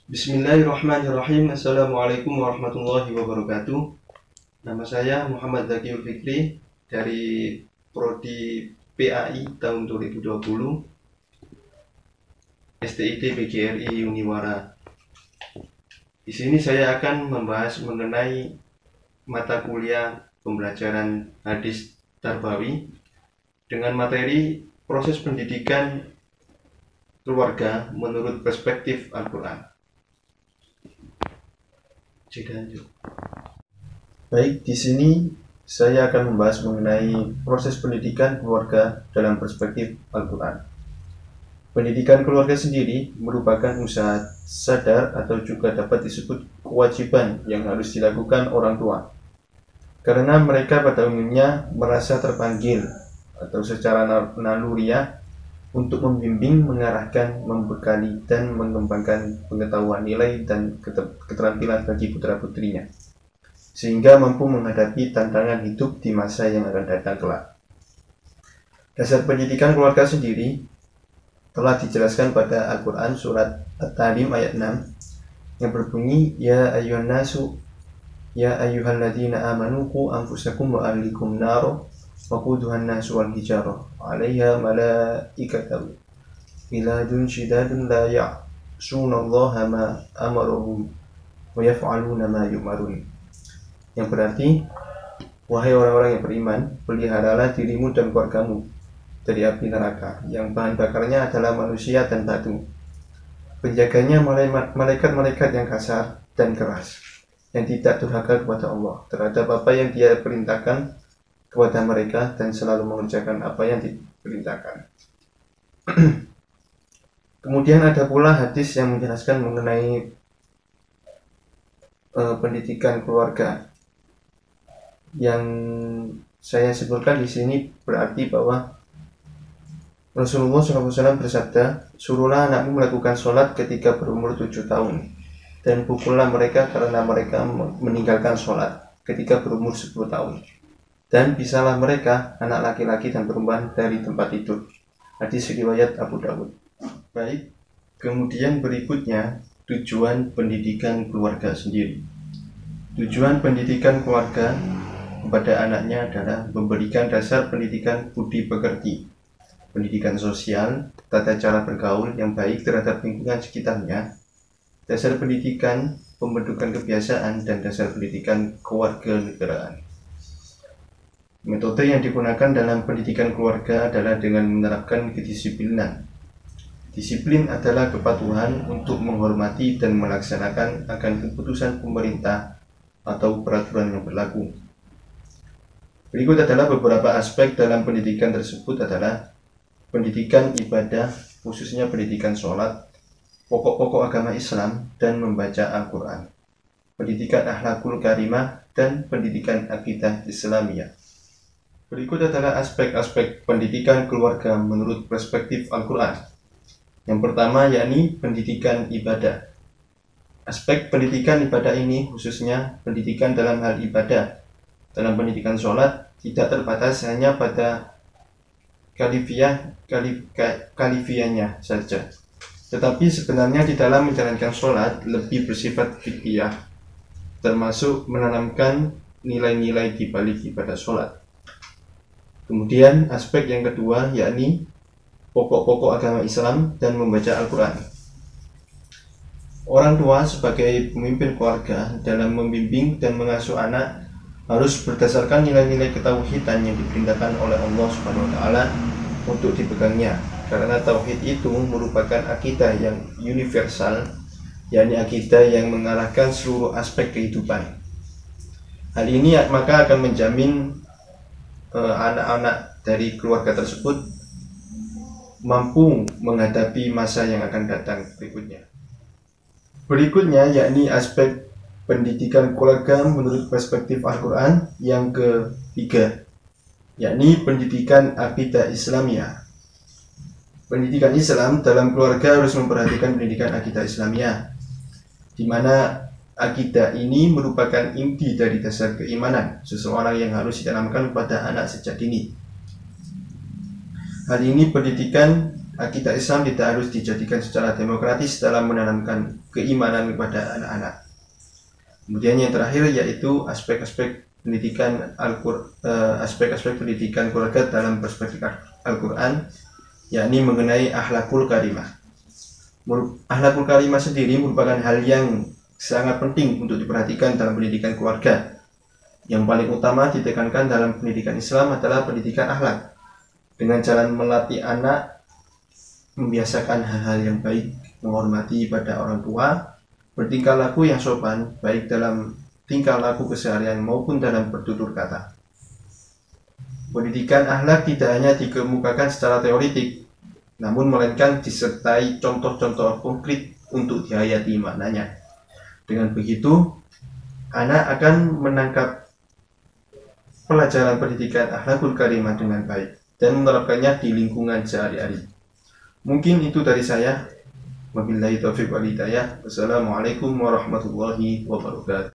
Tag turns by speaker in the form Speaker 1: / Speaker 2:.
Speaker 1: Bismillahirrahmanirrahim. Assalamualaikum warahmatullahi wabarakatuh. Nama saya Muhammad Zakiyul Fikri dari Prodi PAI tahun 2020 STID PGRI Uniwara. Di sini saya akan membahas mengenai mata kuliah pembelajaran hadis tarbawi dengan materi proses pendidikan keluarga menurut perspektif Al-Quran. Baik, di sini saya akan membahas mengenai proses pendidikan keluarga dalam perspektif Al-Quran. Pendidikan keluarga sendiri merupakan usaha sadar atau juga dapat disebut kewajiban yang harus dilakukan orang tua. Karena mereka pada umumnya merasa terpanggil atau secara naluriah untuk membimbing, mengarahkan, membekali, dan mengembangkan pengetahuan nilai dan keterampilan bagi putra-putrinya, sehingga mampu menghadapi tantangan hidup di masa yang akan datang kelak. Dasar pendidikan keluarga sendiri telah dijelaskan pada Al-Quran surat At-Talim ayat 6 yang berbunyi, Ya ayyuhan nasu, ya ayyuhalladzina amanu qu anfusakum wa ahlikum naro waquduhan nasu wal hijarah 'alaiha malaikatun ghiladun syidadun la ya'sunallaha ma amarahum wa yaf'aluna ma yu'marun. Yang berarti, wahai orang-orang yang beriman, peliharalah dirimu dan keluargamu dari api neraka yang bahan bakarnya adalah manusia dan batu. Penjaganya malaikat-malaikat yang kasar dan keras, yang tidak durhaka kepada Allah terhadap apa yang Dia perintahkan kepada mereka dan selalu mengerjakan apa yang diperintahkan. Kemudian ada pula hadis yang menjelaskan mengenai pendidikan keluarga. Yang saya sebutkan di sini berarti bahwa Rasulullah SAW bersabda, suruhlah anakmu melakukan sholat ketika berumur 7 tahun dan pukullah mereka karena mereka meninggalkan sholat ketika berumur 10 tahun. Dan pisalah mereka, anak laki-laki dan perempuan, dari tempat tidur. Hadis riwayat Abu Dawud. Baik, kemudian berikutnya tujuan pendidikan keluarga sendiri. Tujuan pendidikan keluarga kepada anaknya adalah memberikan dasar pendidikan budi pekerti, pendidikan sosial, tata cara bergaul yang baik terhadap lingkungan sekitarnya, dasar pendidikan pembentukan kebiasaan, dan dasar pendidikan kewarganegaraan. Metode yang digunakan dalam pendidikan keluarga adalah dengan menerapkan kedisiplinan. Disiplin adalah kepatuhan untuk menghormati dan melaksanakan akan keputusan pemerintah atau peraturan yang berlaku. Berikut adalah beberapa aspek dalam pendidikan tersebut adalah pendidikan ibadah, khususnya pendidikan sholat, pokok-pokok agama Islam, dan membaca Al-Quran, pendidikan akhlakul karimah, dan pendidikan akidah Islamiyah. Berikut adalah aspek-aspek pendidikan keluarga menurut perspektif Al-Quran. Yang pertama yakni pendidikan ibadah. Aspek pendidikan ibadah ini khususnya pendidikan dalam hal ibadah. Dalam pendidikan sholat tidak terbatas hanya pada kalifiahnya saja, tetapi sebenarnya di dalam menjalankan sholat lebih bersifat fiqhiyah, termasuk menanamkan nilai-nilai di balik ibadah sholat. Kemudian aspek yang kedua yakni pokok-pokok agama Islam dan membaca Al-Quran. Orang tua sebagai pemimpin keluarga dalam membimbing dan mengasuh anak harus berdasarkan nilai-nilai ketauhidan yang diperintahkan oleh Allah Subhanahu wa taala untuk dipegangnya, karena tauhid itu merupakan akidah yang universal, yakni akidah yang mengarahkan seluruh aspek kehidupan. Hal ini maka akan menjamin anak-anak dari keluarga tersebut mampu menghadapi masa yang akan datang berikutnya. Berikutnya yakni aspek pendidikan keluarga menurut perspektif Al-Quran yang ketiga, yakni pendidikan akidah Islamiyah. Pendidikan Islam dalam keluarga harus memperhatikan pendidikan akidah Islamiyah, di mana akidah ini merupakan inti dari dasar keimanan seseorang yang harus ditanamkan pada anak sejak dini. Hal ini pendidikan akidah Islam tidak harus dijadikan secara demokratis dalam menanamkan keimanan kepada anak-anak. Kemudian yang terakhir yaitu aspek-aspek pendidikan keluarga dalam perspektif Al-Quran, yakni mengenai akhlakul karimah. Akhlakul karimah sendiri merupakan hal yang sangat penting untuk diperhatikan dalam pendidikan keluarga. Yang paling utama ditekankan dalam pendidikan Islam adalah pendidikan akhlak, dengan jalan melatih anak membiasakan hal-hal yang baik, menghormati pada orang tua, bertingkah laku yang sopan, baik dalam tingkah laku keseharian maupun dalam bertutur kata. Pendidikan akhlak tidak hanya dikemukakan secara teoritik, namun melainkan disertai contoh-contoh konkret untuk dihayati maknanya. Dengan begitu, anak akan menangkap pelajaran pendidikan akhlakul karimah dengan baik dan menerapkannya di lingkungan sehari-hari. Mungkin itu dari saya. Wabillahi taufiq wal hidayah. Wassalamualaikum warahmatullahi wabarakatuh.